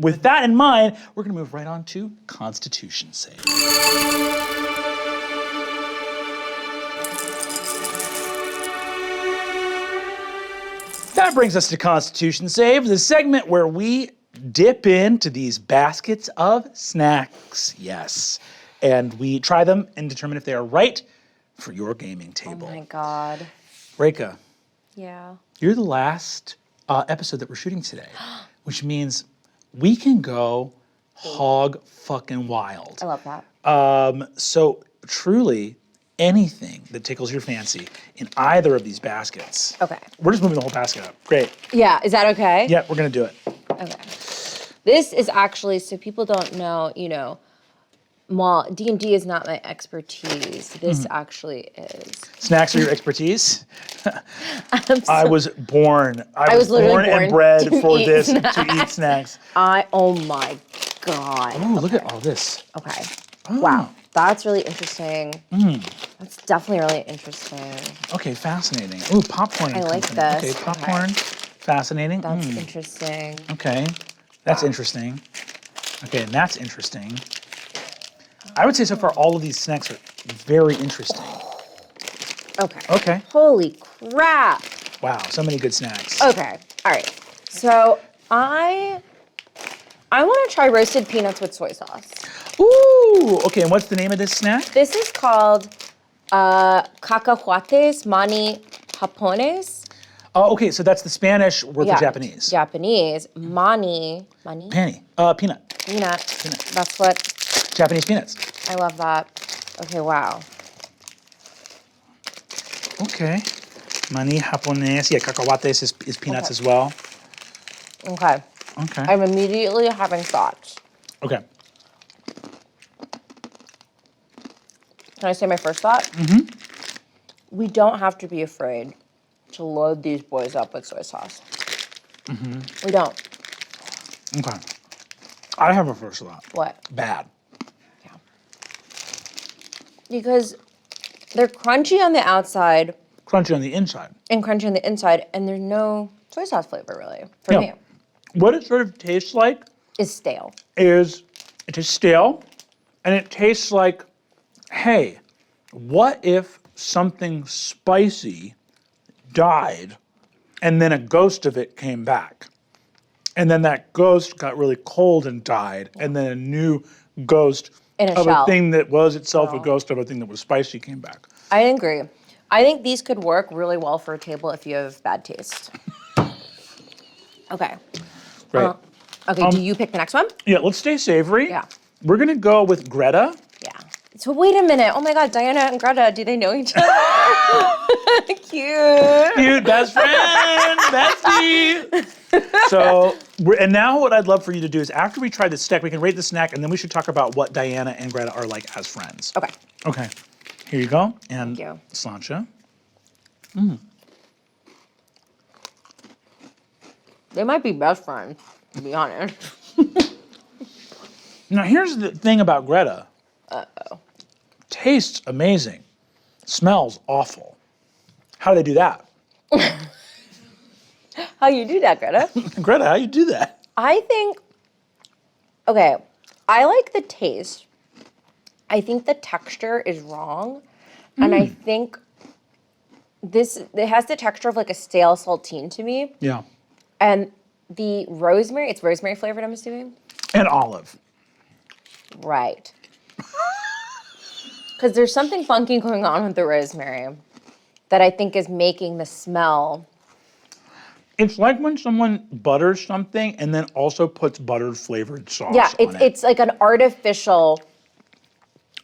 with that in mind, we're gonna move right on to Constitution Save. That brings us to Constitution Save, the segment where we dip into these baskets of snacks. Yes. And we try them and determine if they are right for your gaming table. Oh my God. Rekha, Yeah. you're the last episode that we're shooting today, which means we can go hog fucking wild. I love that. So truly, anything that tickles your fancy in either of these baskets. Okay. We're just moving the whole basket up. Great. Yeah, is that okay? Yeah, we're gonna do it. Okay. This is actually, so people don't know, D&D is not my expertise. This actually is. Snacks are your expertise. I was born. I was literally born and born bred to for eat this, snacks. to eat snacks. Oh my God. Ooh, look at all this. Okay. Oh. Wow. That's really interesting. That's definitely really interesting. Okay, fascinating. Ooh, popcorn. I like company. this. Okay, popcorn. Fascinating. That's interesting. Okay, that's interesting. Okay, and that's interesting. I would say so far all of these snacks are very interesting. Okay. Okay. Holy crap. Wow, so many good snacks. Okay. All right. So I want to try roasted peanuts with soy sauce. Ooh, okay, and what's the name of this snack? This is called cacahuates mani japones. Oh, okay, so that's the Spanish word for Japanese. Japanese. Mani. Peanut. Peanut. That's what. Japanese peanuts. I love that. Okay, wow. Okay. Mani japonés. Yeah, cacahuates is peanuts as well. Okay. Okay. I'm immediately having thoughts. Okay. Can I say my first thought? Mm-hmm. We don't have to be afraid to load these boys up with soy sauce. Mm-hmm. We don't. Okay. I have a first thought. What? Bad. Yeah. Because they're crunchy on the outside. Crunchy on the inside. And crunchy on the inside, and there's no soy sauce flavor really, for me. What it sort of tastes like Is stale. is it is stale, and it tastes like, hey, what if something spicy died and then a ghost of it came back? And then that ghost got really cold and died, and then a new ghost In a of shell. a thing that was itself a ghost of a thing that was spicy came back. I agree. I think these could work really well for a table if you have bad taste. Okay. Right. Okay, do you pick the next one? Yeah, let's stay savory. Yeah. We're gonna go with Greta. Yeah. So wait a minute. Oh my God, Diana and Greta, do they know each other? Cute. Cute best friend, bestie. So, and now what I'd love for you to do is after we try the snack, we can rate the snack, and then we should talk about what Diana and Greta are like as friends. Okay. Okay. Here you go. And Thank you. Slancha. They might be best friends, to be honest. Now here's the thing about Greta. Uh-oh. Tastes amazing. Smells awful. How do they do that? How you do that, Greta? Greta, how you do that? I think, okay, I like the taste. I think the texture is wrong. And I think it has the texture of like a stale saltine to me. Yeah. And the rosemary, it's rosemary flavored, I'm assuming? And olive. Right. Because there's something funky going on with the rosemary that I think is making the smell. It's like when someone butters something and then also puts buttered flavored sauce Yeah, on it. it's like an artificial.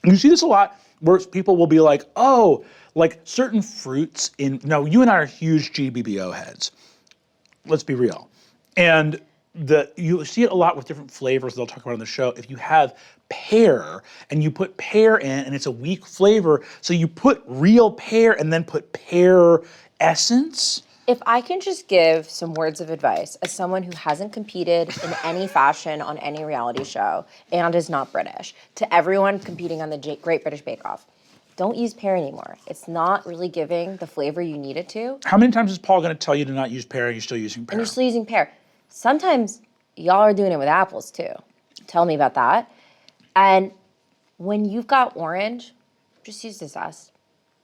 You see this a lot where people will be like, oh, like certain fruits no, you and I are huge GBBO heads. Let's be real. And you see it a lot with different flavors they'll talk about on the show. If you have pear and you put pear in and it's a weak flavor, so you put real pear and then put pear essence. If I can just give some words of advice as someone who hasn't competed in any fashion on any reality show and is not British, to everyone competing on the Great British Bake Off, don't use pear anymore. It's not really giving the flavor you need it to. How many times is Paul going to tell you to not use pear and you're still using pear? And you're still using pear. Sometimes y'all are doing it with apples too. Tell me about that. And when you've got orange, just use the zest.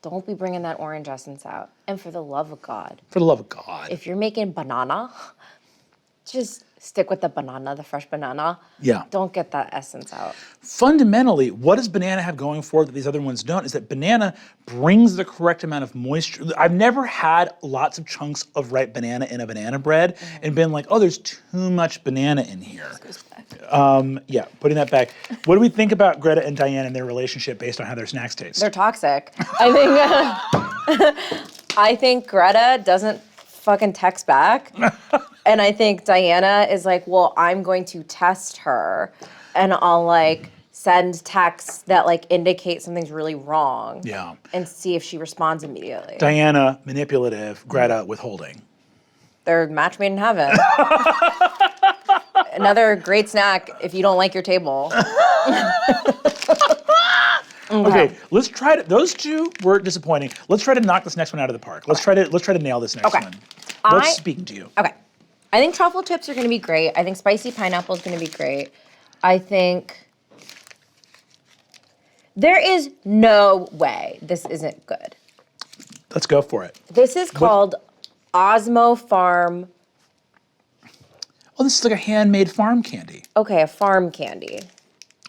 Don't be bringing that orange essence out. And for the love of God. For the love of God. If you're making banana, just stick with the banana, the fresh banana. Yeah. Don't get that essence out. Fundamentally, what does banana have going for it that these other ones don't is that banana brings the correct amount of moisture. I've never had lots of chunks of ripe banana in a banana bread and been like, oh, there's too much banana in here. Yeah, putting that back. What do we think about Greta and Diana and their relationship based on how their snacks taste? They're toxic. I think Greta doesn't fucking text back. And I think Diana is like, well, I'm going to test her and I'll like send texts that like indicate something's really wrong. Yeah. And see if she responds immediately. Diana, manipulative, Greta, withholding. They're match made in heaven. Another great snack if you don't like your table. Okay, let's try to. Those two were disappointing. Let's try to knock this next one out of the park. Let's try to nail this next one. What's speaking to you? Okay. I think truffle chips are going to be great. I think spicy pineapple is going to be great. I think there is no way this isn't good. Let's go for it. This is called Osmo Farm. Oh, this is like a handmade farm candy. Okay, a farm candy.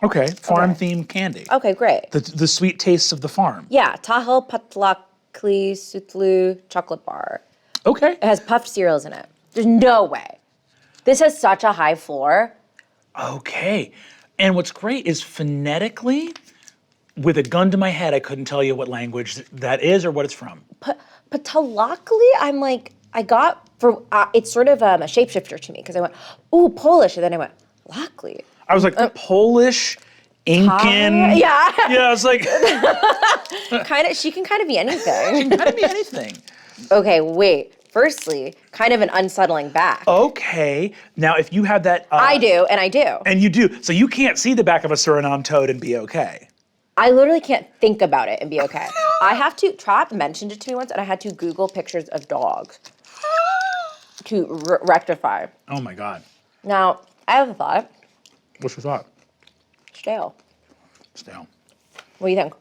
Okay, farm-themed candy. Okay, great. The sweet tastes of the farm. Yeah, Tahel Patlakli Sutlu chocolate bar. Okay. It has puffed cereals in it. There's no way. This has such a high floor. Okay. And what's great is phonetically, with a gun to my head, I couldn't tell you what language that is or what it's from. Patlakli, I'm like, I got, for it's sort of a shapeshifter to me because I went, ooh, Polish, and then I went, Lakli. I was like, Polish, Incan. Yeah. Yeah, it's like. She can kind of be anything. She can kind of be anything. Okay, wait. Firstly, kind of an unsettling back. Okay. Now, if you had that. I do, and I do. And you do. So you can't see the back of a Suriname toad and be okay. I literally can't think about it and be okay. I have to, Trap mentioned it to me once, and I had to Google pictures of dogs to rectify. Oh my God. Now, I have a thought. What's your thought? Stale. Stale. What do you think?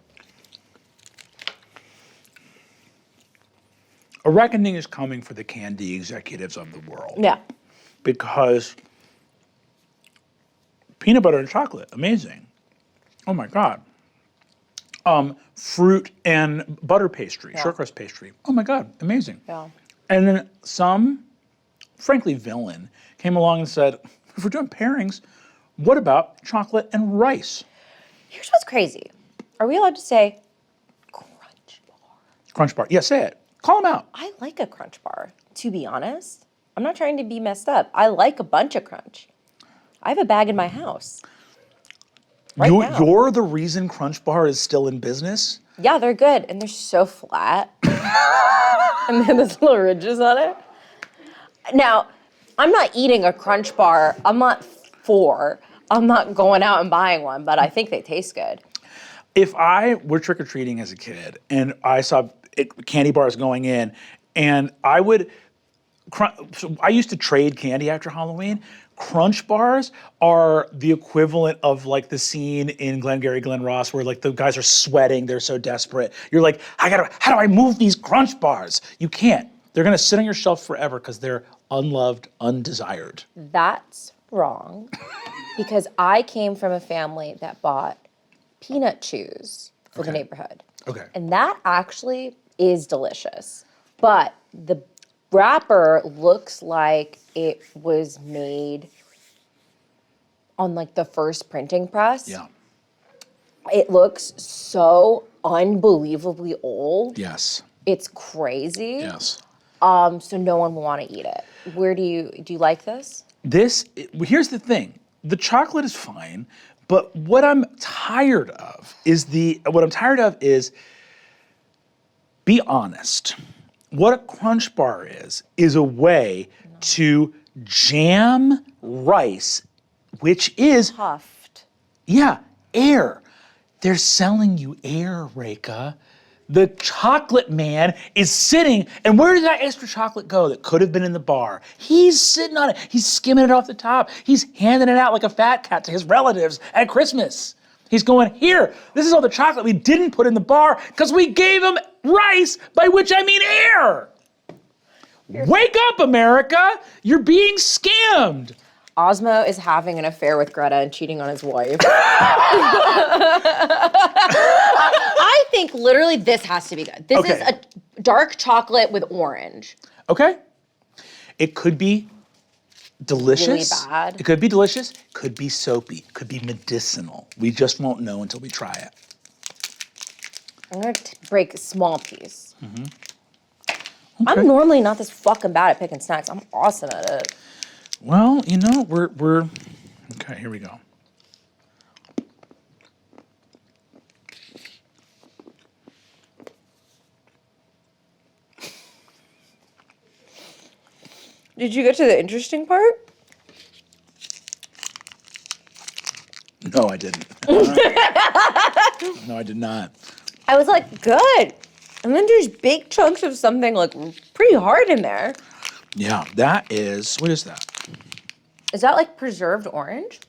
A reckoning is coming for the candy executives of the world. Yeah. Because peanut butter and chocolate, amazing. Oh my God. Fruit and butter pastry, shortcrust pastry. Oh my God, amazing. Yeah. And then some, frankly, villain came along and said, if we're doing pairings, what about chocolate and rice? Here's what's crazy. Are we allowed to say crunch bar? Crunch bar. Yeah, say it. Call them out. I like a crunch bar, to be honest. I'm not trying to be messed up. I like a bunch of crunch. I have a bag in my house. Now. You're the reason Crunch Bar is still in business? Yeah, they're good, and they're so flat. And then there's little ridges on it. Now, I'm not eating a Crunch Bar. I'm not 4. I'm not going out and buying one, but I think they taste good. If I were trick-or-treating as a kid and I saw candy bars going in, and I would, so I used to trade candy after Halloween. Crunch bars are the equivalent of like the scene in Glengarry Glen Ross where like the guys are sweating, they're so desperate. You're like, how do I move these Crunch bars? You can't. They're gonna sit on your shelf forever because they're unloved, undesired. That's wrong, because I came from a family that bought peanut chews for the neighborhood. Okay. And that actually is delicious. But the wrapper looks like it was made on like the first printing press. Yeah. It looks so unbelievably old. Yes. It's crazy. Yes. So no one will want to eat it. Do you like this? Here's the thing. The chocolate is fine, but what I'm tired of is be honest. What a Crunch Bar is a way to jam rice, which is Puffed. air. They're selling you air, Rekha. the chocolate man is sitting, and where did that extra chocolate go that could have been in the bar? He's sitting on it. He's skimming it off the top. He's handing it out like a fat cat to his relatives at Christmas. He's going, here, this is all the chocolate we didn't put in the bar because we gave him rice, by which I mean air. Wake up, America. You're being scammed. Osmo is having an affair with Greta and cheating on his wife. I think literally this has to be good. This is a dark chocolate with orange. Okay. It could be delicious. Really bad. It could be delicious. Could be soapy. Could be medicinal. We just won't know until we try it. I'm gonna break a small piece. Okay. I'm normally not this fucking bad at picking snacks. I'm awesome at it. Well, you know, we're okay, here we go. Did you get to the interesting part? No, I didn't. No, I did not. I was like, good. And then there's big chunks of something like pretty hard in there. Yeah, that is, what is that? Is that like preserved orange?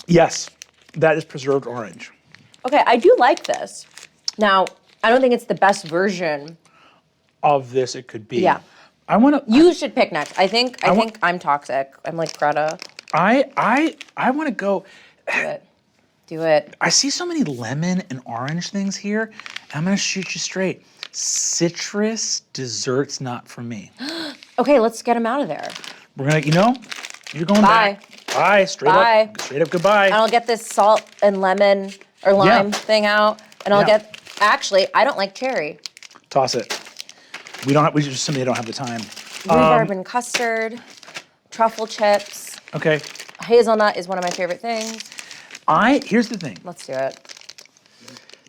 Yes, that is preserved orange. Okay, I do like this. Now, I don't think it's the best version. Of this, it could be. Yeah. I want to. You should pick next. I think I'm toxic. I'm like Greta. I want to go. Do it. I see so many lemon and orange things here. I'm gonna shoot you straight. Citrus desserts not for me. Okay, let's get him out of there. We're gonna, you know, you're going Bye. back. Bye. Straight Bye. up. Straight up. Goodbye. And I'll get this salt and lemon or lime thing out, and I'll get. Actually, I don't like cherry. Toss it. We don't have. We just simply don't have the time. Rhubarb and custard, truffle chips. Okay. Hazelnut is one of my favorite things. Here's the thing. Let's do it.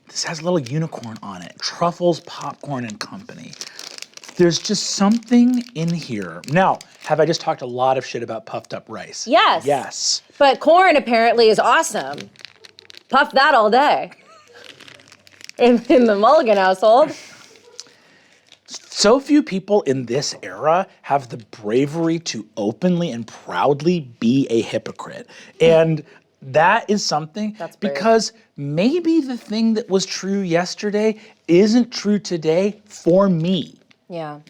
This has a little unicorn on it. Truffles, Popcorn and Company. There's just something in here. Now, have I just talked a lot of shit about puffed up rice? Yes. Yes. But corn apparently is awesome. Puff that all day. In the Mulligan household. So few people in this era have the bravery to openly and proudly be a hypocrite. And that is something That's brave. because maybe the thing that was true yesterday isn't true today for me. Yeah,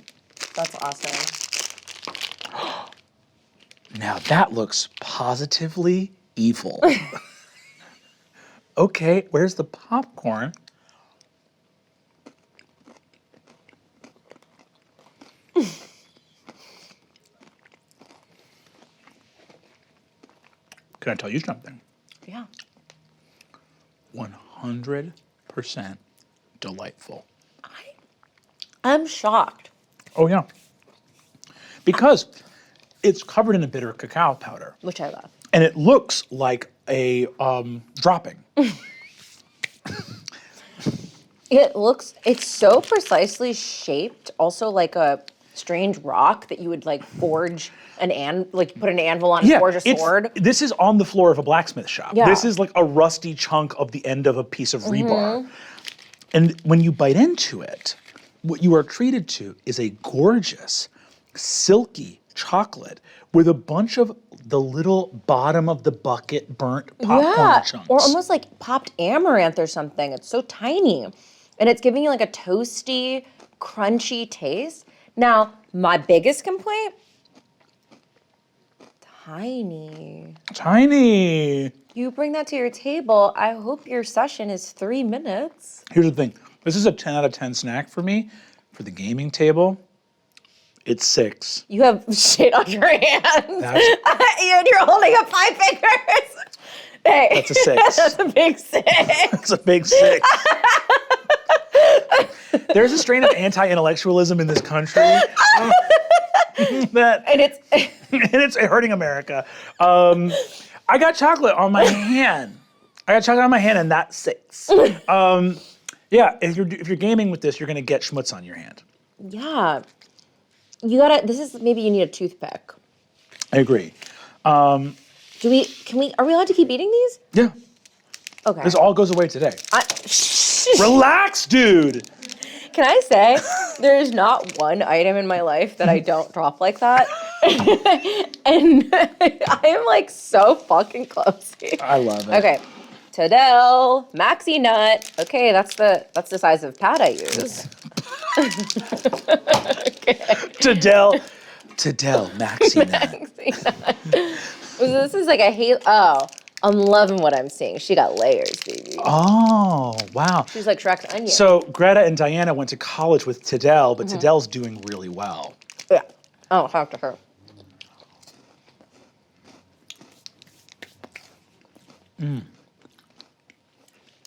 that's awesome. Now that looks positively evil. Okay, where's the popcorn? Can I tell you something? Yeah. 100% delightful. I'm shocked. Oh yeah. Because it's covered in a bitter cacao powder. Which I love. And it looks like a dropping. It's so precisely shaped, also like a strange rock that you would like forge put an anvil on and forge a sword. This is on the floor of a blacksmith shop. Yeah. This is like a rusty chunk of the end of a piece of rebar. And when you bite into it, what you are treated to is a gorgeous, silky chocolate with a bunch of the little bottom of the bucket burnt popcorn chunks. Or almost like popped amaranth or something. It's so tiny. And it's giving you like a toasty, crunchy taste. Now, my biggest complaint, tiny. Tiny. You bring that to your table, I hope your session is 3 minutes. Here's the thing. This is a 10 out of 10 snack for me. For the gaming table, it's 6. You have shit on your hands. And you're holding up 5 fingers. Hey, That's a 6. That's a big 6. That's a big 6. There's a strain of anti-intellectualism in this country that And it's and it's hurting America. I got chocolate on my hand. And that's 6. Yeah, if you're gaming with this, you're gonna get schmutz on your hand. yeah. Maybe you need a toothpick. I agree. Are we allowed to keep eating these? Yeah, Okay. this all goes away today. Shh. Relax, dude. Can I say, there is not one item in my life that I don't drop like that. And I am like so fucking close. I love it. Okay. Tadell, maxi nut. Okay, that's the size of pad I use. Tadell, maxi nut. Maxi nut. This is like a I'm loving what I'm seeing. She got layers, baby. Oh, wow. She's like Shrek's onion. So Greta and Diana went to college with Tadell, but Tadell's doing really well. Yeah. I'll talk to her.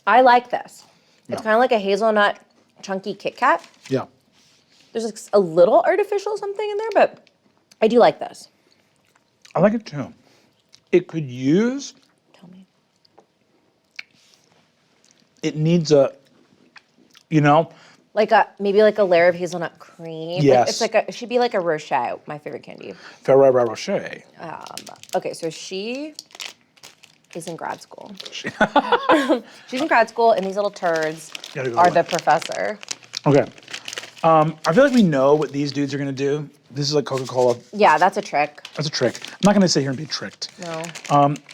I like this. It's kind of like a hazelnut chunky Kit Kat. Yeah. There's like a little artificial something in there, but I do like this. I like it too. It could use, Tell me. it needs a, Like maybe like a layer of hazelnut cream. Yes. It should be like a Rocher, my favorite candy. Ferrero Rocher. Okay, so she is in grad school. She's in grad school, and these little turds Gotta go are away. the professor. Okay. I feel like we know what these dudes are gonna do. This is like Coca-Cola. Yeah, that's a trick. That's a trick. I'm not gonna sit here and be tricked. No.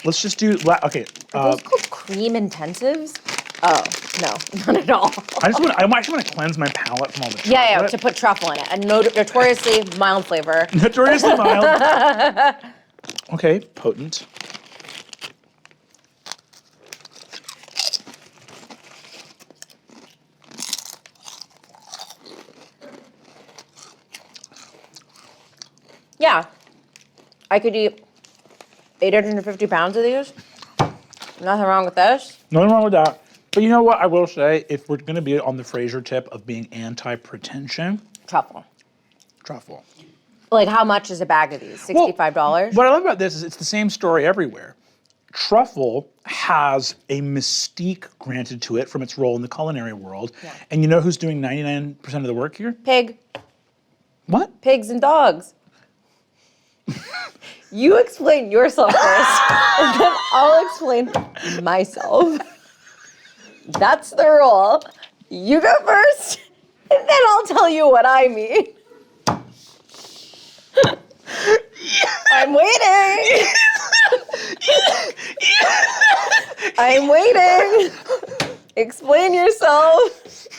Let's just do, okay. Are those called cream intensives? Oh, no, not at all. I actually want to cleanse my palate from all the chocolate. Yeah, to put truffle in it. And notoriously mild flavor. Notoriously mild. Okay, potent. Yeah. I could eat 850 pounds of these. Nothing wrong with this. Nothing wrong with that. But you know what I will say? If we're going to be on the Fraser tip of being anti-pretension, Truffle. truffle. Like, how much is a bag of these? $65? What I love about this is it's the same story everywhere. Truffle has a mystique granted to it from its role in the culinary world. Yeah. And you know who's doing 99% of the work here? Pig. What? Pigs and dogs. You explain yourself first, and then I'll explain myself. That's the rule. You go first, and then I'll tell you what I mean. I'm waiting. I'm waiting. Explain yourself.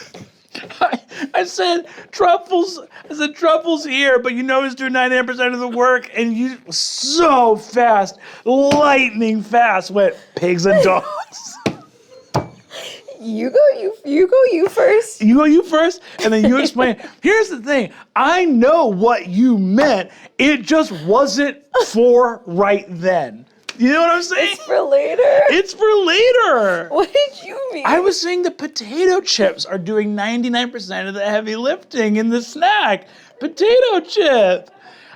I said truffles. I said truffles here, but you know who's doing 99% of the work, and you so fast, lightning fast, went pigs and dogs. You go you first. You go you first, and then you explain. Here's the thing. I know what you meant. It just wasn't for right then. You know what I'm saying? It's for later. It's for later. What did you mean? I was saying the potato chips are doing 99% of the heavy lifting in the snack. Potato chip.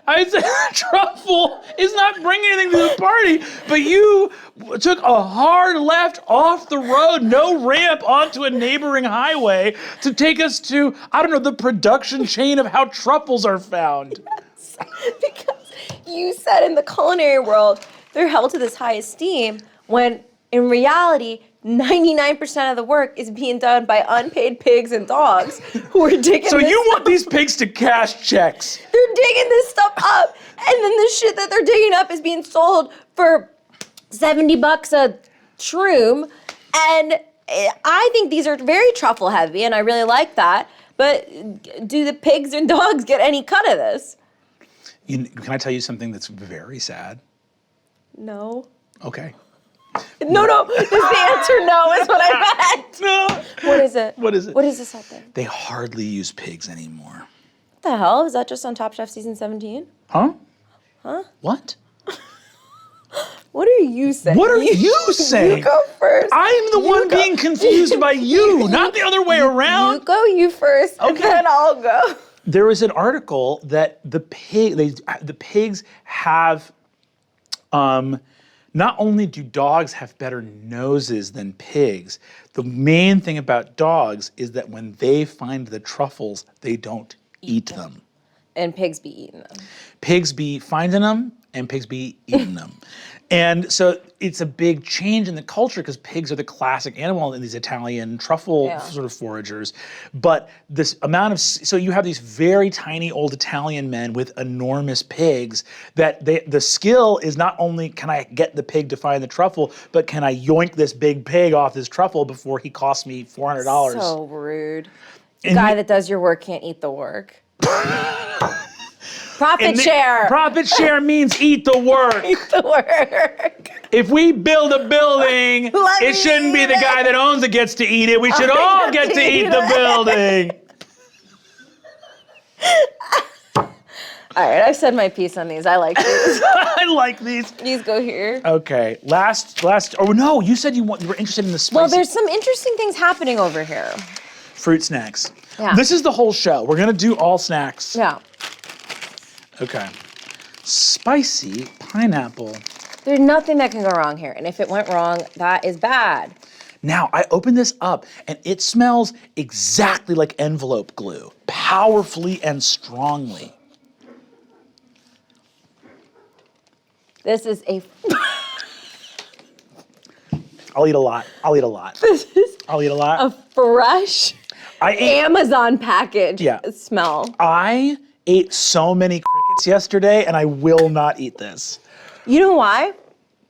I said truffle is not bringing anything to the party, but you took a hard left off the road, no ramp, onto a neighboring highway to take us to, I don't know, the production chain of how truffles are found. Yes, because you said in the culinary world, they're held to this high esteem when in reality, 99% of the work is being done by unpaid pigs and dogs who are digging So this you want stuff. these pigs to cash checks. They're digging this stuff up, and then the shit that they're digging up is being sold for $70 a shroom, and I think these are very truffle heavy, and I really like that, but do the pigs and dogs get any cut of this? Can I tell you something that's very sad? No. Okay. No, is the answer no is what I meant. No. What is it? What is it? What is this out there? They hardly use pigs anymore. What the hell? Is that just on Top Chef season 17? Huh? What? What are you saying? What are you saying? You go first. I'm the one being confused by you, not the other way around. You first, and then I'll go. There was an article that the pigs have, not only do dogs have better noses than pigs, the main thing about dogs is that when they find the truffles, they don't eat them. And pigs be eating them. Pigs be finding them, and pigs be eating them. And so it's a big change in the culture because pigs are the classic animal in these Italian truffle sort of foragers. But this amount of, so you have these very tiny old Italian men with enormous pigs that the skill is not only can I get the pig to find the truffle, but can I yoink this big pig off this truffle before he costs me $400? So rude. The guy that does your work can't eat the work. Profit share. Profit share means eat the work. Eat the work. If we build a building, it shouldn't be the guy that owns it gets to eat it. We should all get to eat the building. All right, I've said my piece on these. I like these. I like these. These go here. Okay, last. Oh no, you said you were interested in the spicy. Well, there's some interesting things happening over here. Fruit snacks. Yeah. This is the whole show. We're gonna do all snacks. Yeah. Okay. Spicy pineapple. There's nothing that can go wrong here. And if it went wrong, that is bad. Now, I opened this up and it smells exactly like envelope glue, powerfully and strongly. This is a... I'll eat a lot. I'll eat a lot. This is I'll eat a lot. a fresh Amazon package smell. I ate so many crickets yesterday and I will not eat this. You know why?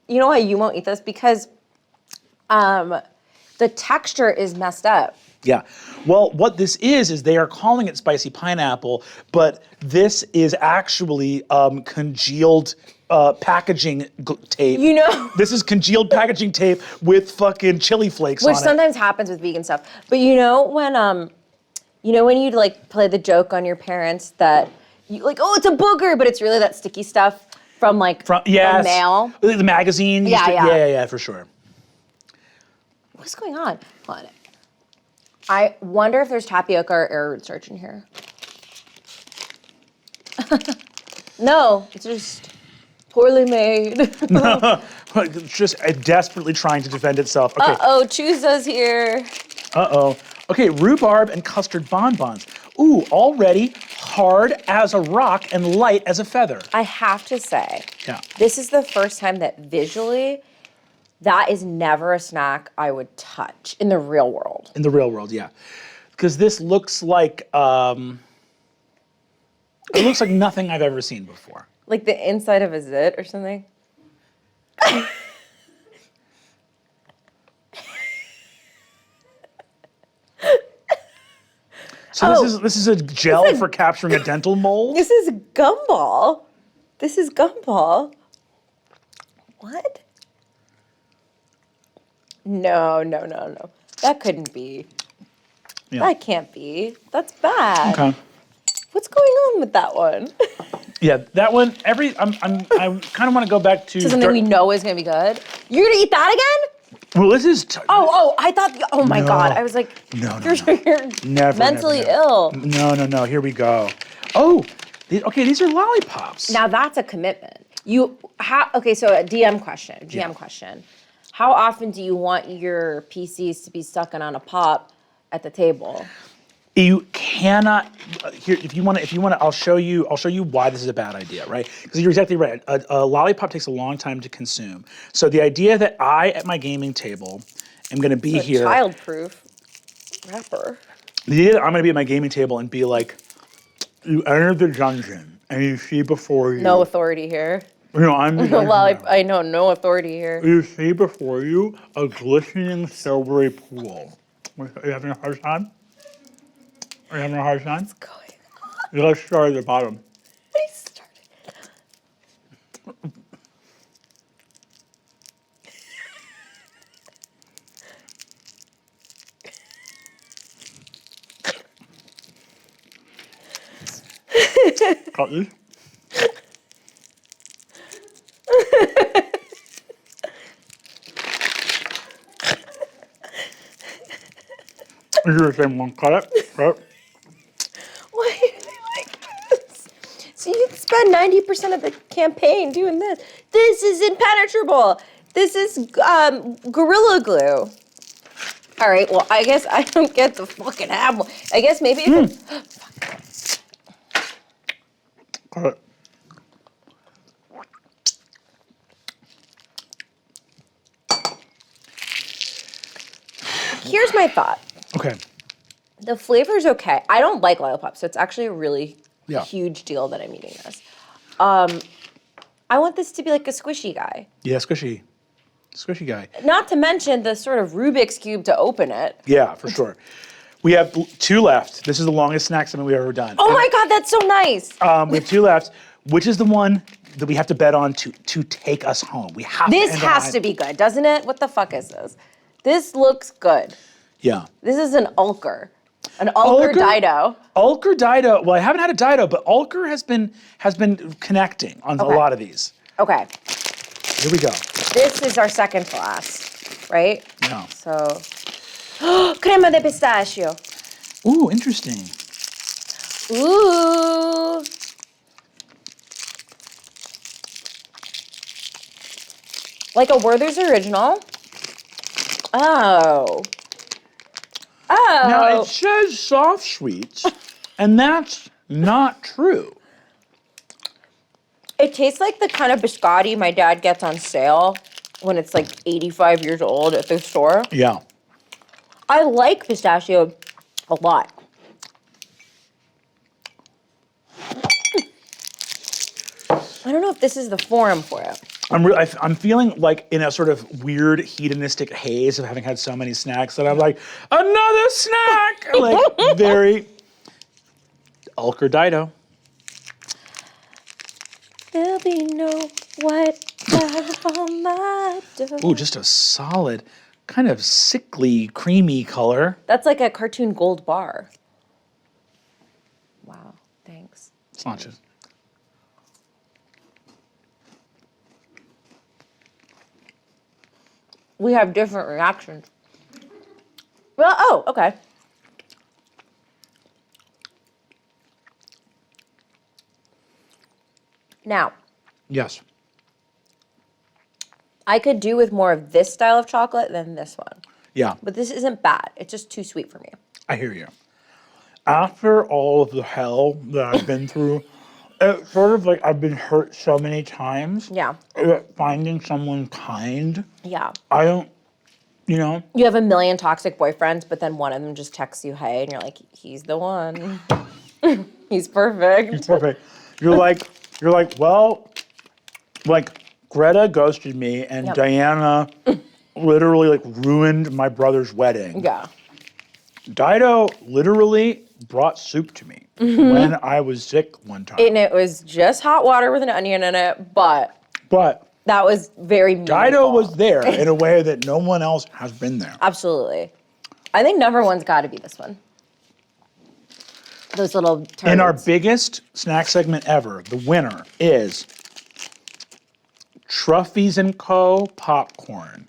You know why you won't eat this? Because the texture is messed up. Yeah. Well, what this is they are calling it spicy pineapple, but this is actually congealed packaging tape. You know? This is congealed packaging tape with fucking chili flakes on it. Which sometimes happens with vegan stuff. But you know when you like play the joke on your parents that you like, oh, it's a booger, but it's really that sticky stuff from the mail. The magazine. Yeah, for sure. What's going on? Hold on. I wonder if there's tapioca or arrowroot starch in here. No, it's just poorly made. It's just desperately trying to defend itself. Okay. Uh-oh, Chuza's here. Uh-oh. Okay, rhubarb and custard bonbons. Ooh, already hard as a rock and light as a feather. I have to say, this is the first time that visually, that is never a snack I would touch in the real world. In the real world, yeah. Because this looks like, it looks like nothing I've ever seen before. Like the inside of a zit or something? So this is a gel for capturing a dental mold? This is gumball. This is gumball. What? No. That couldn't be. Yeah. That can't be. That's bad. Okay. What's going on with that one? Yeah, that one. I kind of want to go back to something we know is gonna be good. You're gonna eat that again? Well, this is. I thought. Oh my God! I was like, no. You're Never. mentally ill. No. Here we go. Oh, these are lollipops. Now that's a commitment. So a DM question. How often do you want your PCs to be sucking on a pop at the table? You cannot. Here, if you want to, I'll show you why this is a bad idea, right? Because you're exactly right. A lollipop takes a long time to consume. So the idea that I, at my gaming table, am going to be here. Childproof wrapper. The idea that I'm going to be at my gaming table and be like, you enter the dungeon and you see before you. No authority here. I'm the I know, no authority here. You see before you a glistening silvery pool. Are you having a hard time? What's going on? Let's start at the bottom. I started. Got this? You're the same one. Cut it. Right? Why do they like this? So you'd spend 90% of the campaign doing this. This is impenetrable. This is Gorilla Glue. All right, well, I guess I don't get the fucking apple. I guess maybe if Cut it. Here's my thought. Okay. The flavor's okay. I don't like lollipops, so it's actually a really Yeah. huge deal that I'm eating this. I want this to be like a squishy guy. Yeah, squishy. Squishy guy. Not to mention the sort of Rubik's Cube to open it. Yeah, for sure. We have 2 left. This is the longest snack segment we've ever done. Oh my God, that's so nice. We have 2 left. Which is the one that we have to bet on to take us home? We have This to. has to be good, doesn't it? What the fuck is this? This looks good. Yeah. This is an Ulker. An Ulker Dido. Ulker Dido. Well, I haven't had a Dido, but Ulker has been connecting on a lot of these. Okay. Here we go. This is our second to last, right? Yeah. So, crema de pistachio. Ooh, interesting. Ooh. Like a Werther's original. Oh. Oh. Now it says soft sweets, and that's not true. It tastes like the kind of biscotti my dad gets on sale when it's like 85 years old at the store. Yeah. I like pistachio a lot. I don't know if this is the forum for it. I'm feeling like in a sort of weird hedonistic haze of having had so many snacks that I'm like, another snack! Like, very Ulker Dido. There'll be no white cloud on my door. Ooh, just a solid, kind of sickly, creamy color. That's like a cartoon gold bar. Wow, thanks. It's not just. We have different reactions. Well, oh, okay. Now, Yes. I could do with more of this style of chocolate than this one. Yeah, But this isn't bad. It's just too sweet for me. I hear you. After all of the hell that I've been through, it's sort of like I've been hurt so many times. Yeah. Finding someone kind, Yeah. I don't, you know, You have a million toxic boyfriends, but then one of them just texts you, hey, and you're like, he's the one. He's perfect. perfect. You're like, well, like Greta ghosted me and Yep. Diana literally like ruined my brother's wedding. Yeah. Dido literally brought soup to me when I was sick one time. And it was just hot water with an onion in it, but But that was very meaningful. Dido was there in a way that no one else has been there. Absolutely. I think number one's got to be this one. Those little turds. In our biggest snack segment ever, the winner is Truffles & Co. popcorn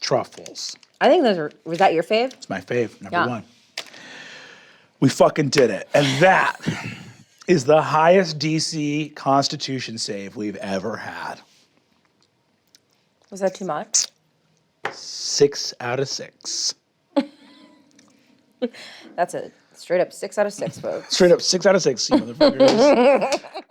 truffles. I think those were, was that your fave? It's my fave, number Yeah. 1. We fucking did it. And that is the highest DC Constitution save we've ever had. Was that too much? 6 out of 6. That's a straight up 6 out of 6, folks. Straight up 6 out of 6, you motherfuckers.